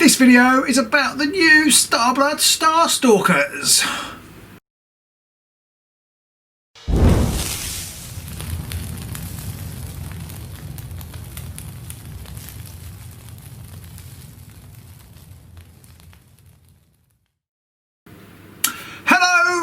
This video is about the new Starblood Stalkers.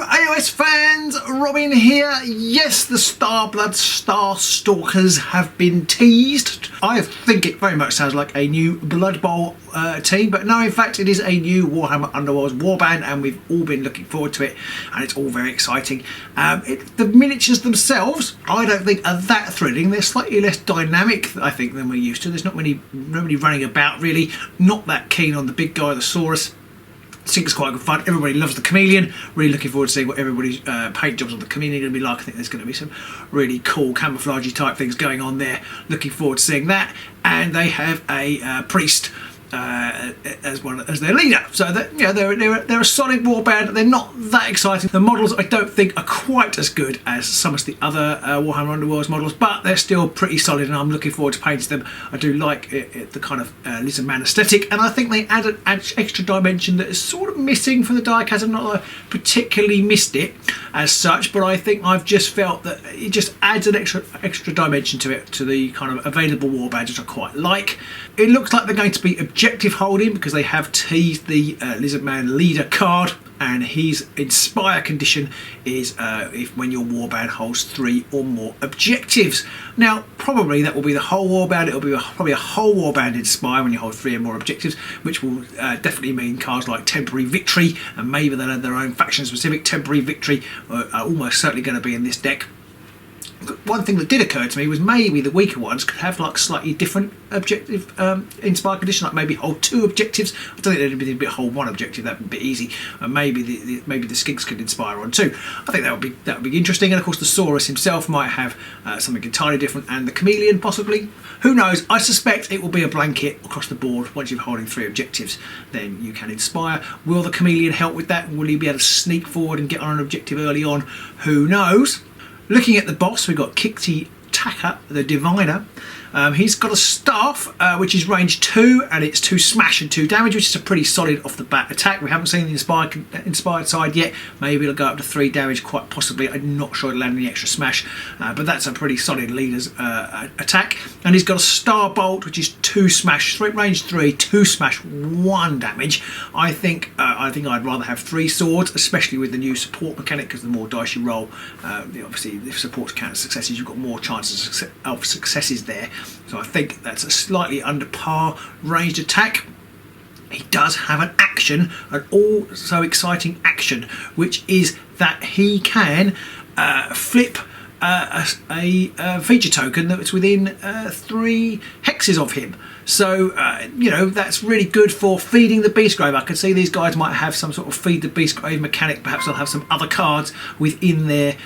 AOS fans, Robin here. Yes, the Starblood Stalkers have been teased. I think it very much sounds like a new Blood Bowl team, but no, in fact it is a new Warhammer Underworlds warband, and we've all been looking forward to it, and it's all very exciting. The miniatures themselves, I don't think are that thrilling. They're slightly less dynamic, I think, than we're used to. There's nobody running about really. Not that keen on the big guy, the Saurus. I think it's quite good fun. Everybody loves the Chameleon. Really looking forward to seeing what everybody's paint jobs on the Chameleon are going to be like. I think there's going to be some really cool camouflagey type things going on there. Looking forward to seeing that. And they have a priest as their leader, so that, you know, they're a solid warband. They're not that exciting. The models I don't think are quite as good as some of the other Warhammer Underworlds models, but they're still pretty solid, and I'm looking forward to painting them. I do like the kind of lizard man aesthetic, and I think they add an extra dimension that is sort of missing from the Direchasm. Not that I particularly missed it as such, but I think I've just felt that it just adds an extra dimension to it, to the kind of available warband, which I quite like. It looks like they're going to be objective holding, because they have teased the Lizardman leader card, and his inspire condition is if when your warband holds 3 or more objectives. Now probably that will be the whole warband. It'll be probably a whole warband inspire when you hold 3 or more objectives, which will definitely mean cards like temporary victory, and maybe they'll have their own faction specific temporary victory are almost certainly going to be in this deck. One thing that did occur to me was maybe the weaker ones could have like slightly different objective inspire condition, like maybe hold 2 objectives. I don't think they'd be hold 1 objective. That'd be a bit easy. And maybe the skinks could inspire on 2. I think that would be interesting. And of course the Saurus himself might have something entirely different, and the Chameleon possibly. Who knows? I suspect it will be a blanket across the board. Once you're holding 3 objectives, then you can inspire. Will the Chameleon help with that? Will he be able to sneak forward and get on an objective early on? Who knows? Looking at the boss, we've got Kikti Taka, the Diviner. He's got a staff which is range 2, and it's 2 smash and 2 damage, which is a pretty solid off the bat attack. We haven't seen the inspired side yet. Maybe it'll go up to 3 damage, quite possibly. I'm not sure it'll land any extra smash, but that's a pretty solid leader's attack. And he's got a Starbolt, which is 2 smash, range 3, 2 smash, 1 damage. I think I'd rather have 3 swords, especially with the new support mechanic, because the more dice you roll, obviously if support counts successes, you've got more chances of successes there. So I think that's a slightly under par ranged attack. He does have an action, an also exciting action, which is that he can flip a feature token that's within 3 hexes of him. So you know, that's really good for feeding the Beastgrave. I can see these guys might have some sort of feed the Beastgrave mechanic. Perhaps they'll have some other cards within their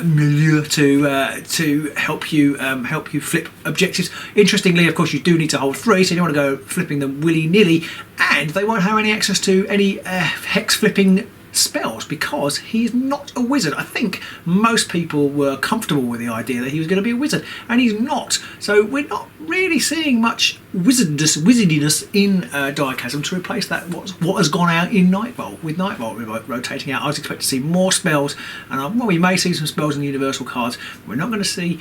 milieu to help you flip objectives. Interestingly, of course, you do need to hold 3, so you don't want to go flipping them willy-nilly, and they won't have any access to any hex flipping spells because he's not a wizard. I think most people were comfortable with the idea that he was going to be a wizard, and he's not. So we're not really seeing much wizardiness in Direchasm to replace that what has gone out in Nightbolt. With Nightbolt rotating out, I was expecting to see more spells, and well, we may see some spells in the universal cards. We're not going to see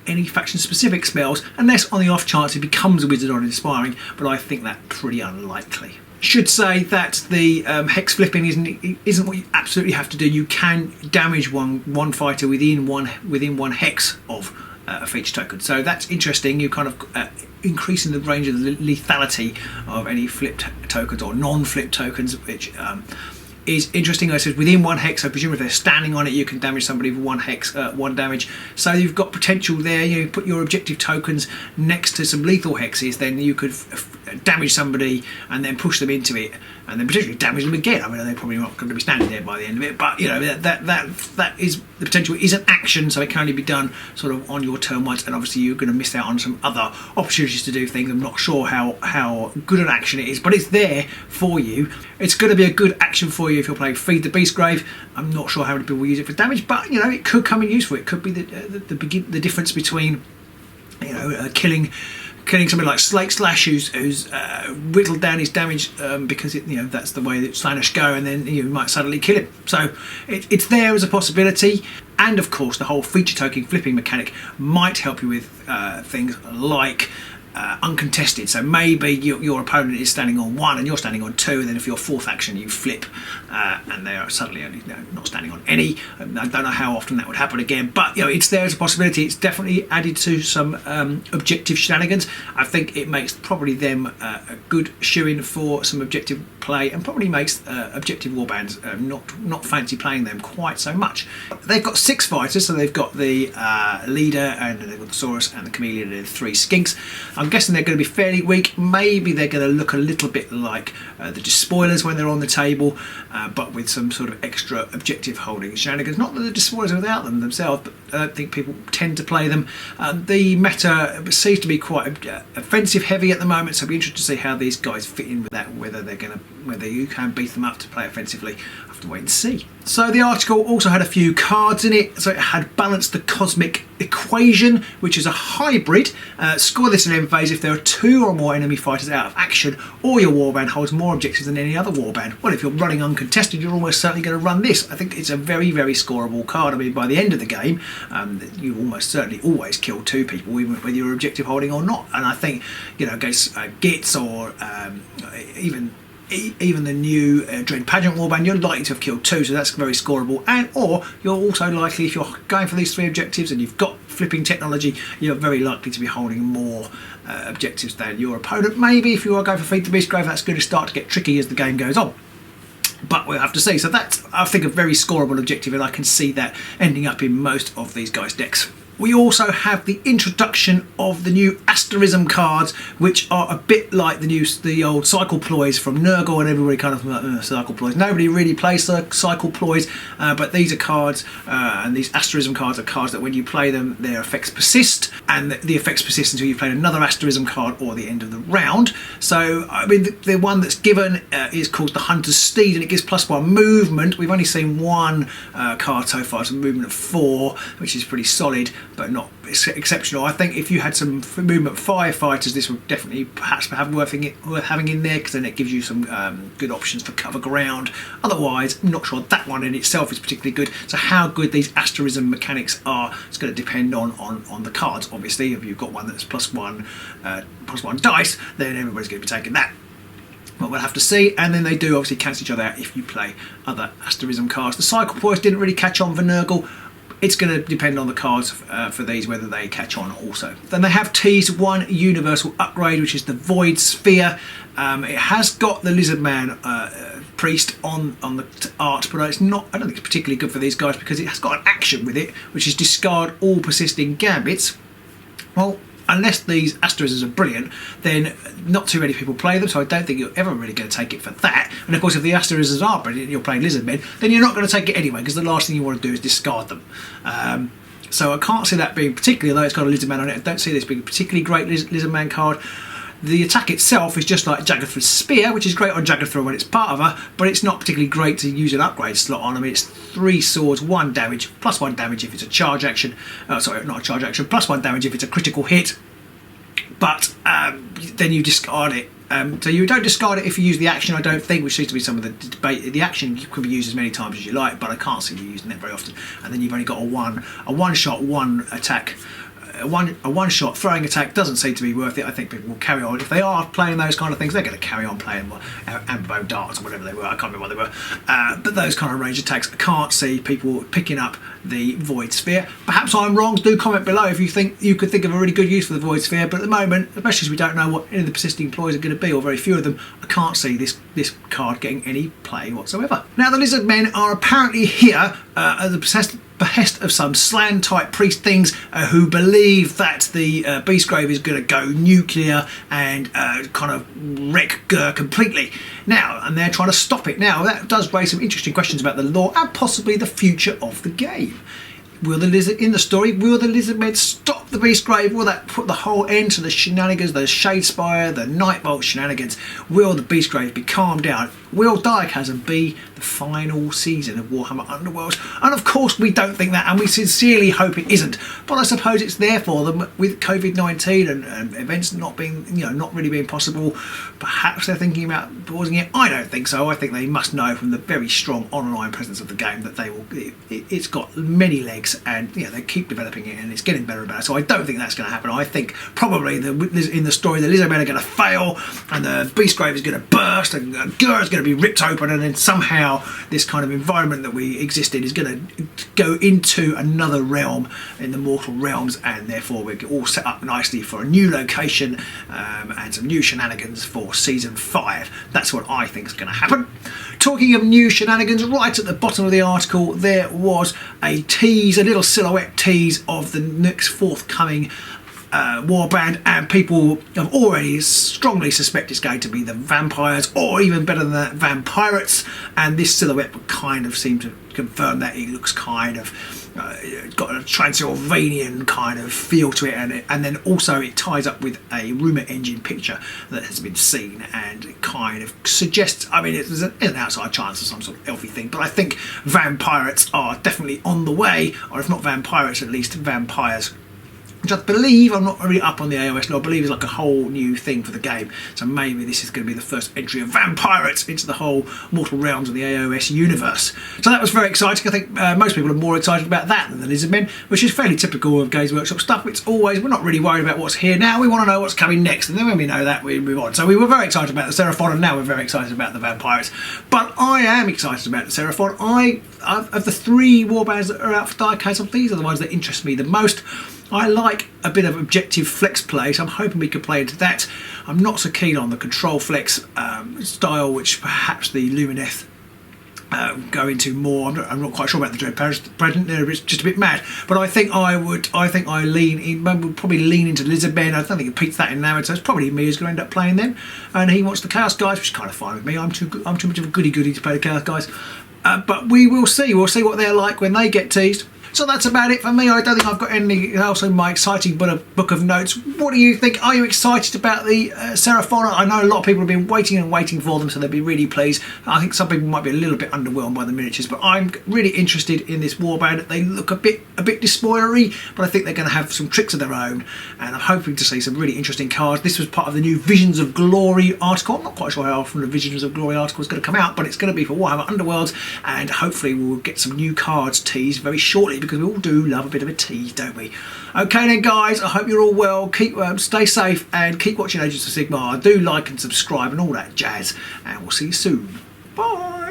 any faction specific spells unless on the off chance he becomes a wizard on inspiring, but I think that's pretty unlikely. Should say that the hex flipping isn't what you absolutely have to do. You can damage one fighter within one hex of a feature token, so that's interesting. You kind of increasing the range of the lethality of any flipped tokens or non-flipped tokens, which is interesting. I said within 1 hex, so presumably if they're standing on it, you can damage somebody with 1 hex, 1 damage. So you've got potential there. You put your objective tokens next to some lethal hexes, then you could damage somebody and then push them into it, and then potentially damage them again. I mean, they're probably not going to be standing there by the end of it, but you know, that is the potential. Is an action, so it can only be done sort of on your turn once, and obviously you're going to miss out on some other opportunities to do things. I'm not sure how good an action it is, but it's there for you. It's going to be a good action for you if you're playing Feed the Beastgrave. I'm not sure how many people use it for damage, but you know, it could come in useful. It could be the difference between, you know, killing killing somebody like Slate Slash, who's whittled down his damage because that's the way that Slanish go, and then you might suddenly kill him. So it's there as a possibility. And of course, the whole feature token flipping mechanic might help you with things like uncontested. So maybe your opponent is standing on 1 and you're standing on 2, and then if your fourth action you flip and they are suddenly only not standing on any. I don't know how often that would happen again, but it's there as a possibility. It's definitely added to some objective shenanigans. I think it makes probably them a good shoe-in for some objective play, and probably makes objective warbands not fancy playing them quite so much. They've got 6 fighters, so they've got the leader, and they've got the Saurus and the Chameleon, and the 3 skinks. I'm guessing they're going to be fairly weak. Maybe they're going to look a little bit like the Despoilers when they're on the table, but with some sort of extra objective holding shenanigans. Not that the Despoilers are without them themselves, but I don't think people tend to play them. The meta seems to be quite offensive heavy at the moment, so it'll be interesting to see how these guys fit in with that, whether you can beat them up to play offensively. I have to wait and see. So the article also had a few cards in it. So it had Balance the Cosmic Equation, which is a hybrid. Score this in end phase if there are 2 or more enemy fighters out of action, or your warband holds more objectives than any other warband. Well, if you're running uncontested, you're almost certainly going to run this. I think it's a very, very scoreable card. I mean, by the end of the game, you almost certainly always kill 2 people, even whether you're objective holding or not. And I think, against Gits or even the new Dread Pageant Warband, you're likely to have killed 2, so that's very scoreable. And or you're also likely, if you're going for these 3 objectives and you've got flipping technology, you're very likely to be holding more objectives than your opponent. Maybe if you are going for Feed the Beastgrave, that's going to start to get tricky as the game goes on. But we'll have to see. So that's, I think, a very scoreable objective, and I can see that ending up in most of these guys' decks. We also have the introduction of the new Asterism cards, which are a bit like the old Cycle Ploys from Nurgle, and everybody kind of Cycle Ploys. Nobody really plays Cycle Ploys, but these are cards, and these Asterism cards are cards that when you play them, their effects persist, and the effects persist until you've played another Asterism card or the end of the round. So, I mean, the one that's given is called the Hunter's Steed, and it gives +1 movement. We've only seen one card so far, it's a movement of 4, which is pretty solid, but not exceptional. I think if you had some movement 5 fighters, this would definitely perhaps have worth having in there, because then it gives you some good options for cover ground. Otherwise, I'm not sure that one in itself is particularly good. So how good these Asterism mechanics are, it's going to depend on the cards. Obviously, if you've got one that's +1 dice, then everybody's going to be taking that. But we'll have to see, and then they do obviously cancel each other out if you play other Asterism cards. The Cycle Ploys didn't really catch on for Nurgle. It's going to depend on the cards for these, whether they catch on also. Then they have teased one universal upgrade, which is the Void Sphere. It has got the Lizardman priest on the art, but it's not. I don't think it's particularly good for these guys, because it has got an action with it, which is discard all persisting gambits. Well, unless these Asterisms are brilliant, then not too many people play them, so I don't think you're ever really going to take it for that. And of course, if the Asterisms are brilliant and you're playing Lizardmen, then you're not going to take it anyway, because the last thing you want to do is discard them. So I can't see that being particularly, although it's got a Lizardman on it, I don't see this being a particularly great Lizardman card. The attack itself is just like Jaggerthra's Spear, which is great on Jaggerthra when it's part of her, but it's not particularly great to use an upgrade slot on. I mean, it's 3 swords, 1 damage, +1 damage if it's a charge action. Sorry, not a charge action, +1 damage if it's a critical hit. But then you discard it. So you don't discard it if you use the action, I don't think, which seems to be some of the debate. The action can be used as many times as you like, but I can't see you using it very often. And then you've only got a one shot, one attack. A one shot throwing attack doesn't seem to be worth it. I think people will carry on. If they are playing those kind of things, they're going to carry on playing amber darts or whatever they were. I can't remember what they were. But those kind of range attacks, I can't see people picking up the Void Sphere. Perhaps I'm wrong. Do comment below if you think you could think of a really good use for the Void Sphere. But at the moment, especially as we don't know what any of the persisting ploys are going to be, or very few of them, I can't see this card getting any play whatsoever. Now, the Lizardmen are apparently here at the behest of some Slan type priest things who believe that the Beastgrave is going to go nuclear and kind of wreck Gur completely now, and they're trying to stop it. Now, that does raise some interesting questions about the lore and possibly the future of the game. Will the Lizardmen stop stop the Beastgrave? Will that put the whole end to the shenanigans, the Shadespire, the Nightbolt shenanigans? Will the Beastgrave be calmed down? Will Direchasm be the final season of Warhammer Underworlds? And of course we don't think that, and we sincerely hope it isn't. But I suppose it's there for them with COVID-19 and events not being, not really being possible. Perhaps they're thinking about pausing it. I don't think so. I think they must know from the very strong online presence of the game that they will. It's got many legs, and they keep developing it, and it's getting better and better. So I don't think that's going to happen. I think probably in the story the Lizardmen are going to fail, and the Beastgrave is going to burst, and Gur is going to be ripped open, and then somehow this kind of environment that we exist in is going to go into another realm in the mortal realms, and therefore we're all set up nicely for a new location and some new shenanigans for season 5. That's what I think is going to happen. Talking of new shenanigans, right at the bottom of the article there was a little silhouette tease of the next forthcoming warband, and people have already strongly suspect it's going to be the vampires, or even better than that, vampirates. And this silhouette would kind of seem to confirm that. It looks kind of got a Transylvanian kind of feel to it, and then also it ties up with a rumour engine picture that has been seen, and it kind of suggests, I mean, it's an outside chance of some sort of elfy thing, but I think vampirates are definitely on the way, or if not vampirates, at least vampires, which I believe, I'm not really up on the AOS now, I believe is like a whole new thing for the game. So maybe this is going to be the first entry of vampirates into the whole mortal realms of the AOS universe. So that was very exciting. I think most people are more excited about that than the Lizardmen, which is fairly typical of Games Workshop stuff. It's always, we're not really worried about what's here now, we want to know what's coming next, and then when we know that, we move on. So we were very excited about the Seraphon, and now we're very excited about the vampires. But I am excited about the Seraphon. Of the 3 warbands that are out for Direchasm, these are the ones that interest me the most. I like a bit of objective flex play, so I'm hoping we can play into that. I'm not so keen on the control flex style, which perhaps the Lumineth go into more. I'm not quite sure about the Dread President. They're just a bit mad, but I think I would lean in. Would probably lean into Lizardmen. I don't think Pete's that enamoured, so it's probably me who's going to end up playing them. And he wants the Chaos Guys, which is kind of fine with me. I'm too much of a goody to play the Chaos Guys. But we will see. We'll see what they're like when they get teased. So that's about it for me. I don't think I've got anything else in my exciting book of notes. What do you think? Are you excited about the Seraphon? I know a lot of people have been waiting for them, so they'll be really pleased. I think some people might be a little bit underwhelmed by the miniatures, but I'm really interested in this warband. They look a bit despoilery, but I think they're going to have some tricks of their own, and I'm hoping to see some really interesting cards. This was part of the new Visions of Glory article. I'm not quite sure how often the Visions of Glory article is going to come out, but it's going to be for Warhammer Underworlds, and hopefully we'll get some new cards teased very shortly, because we all do love a bit of a tease, don't we? Okay then guys, I hope you're all well. Keep stay safe and keep watching Agents of Sigmar. Do like and subscribe and all that jazz, and we'll see you soon. Bye.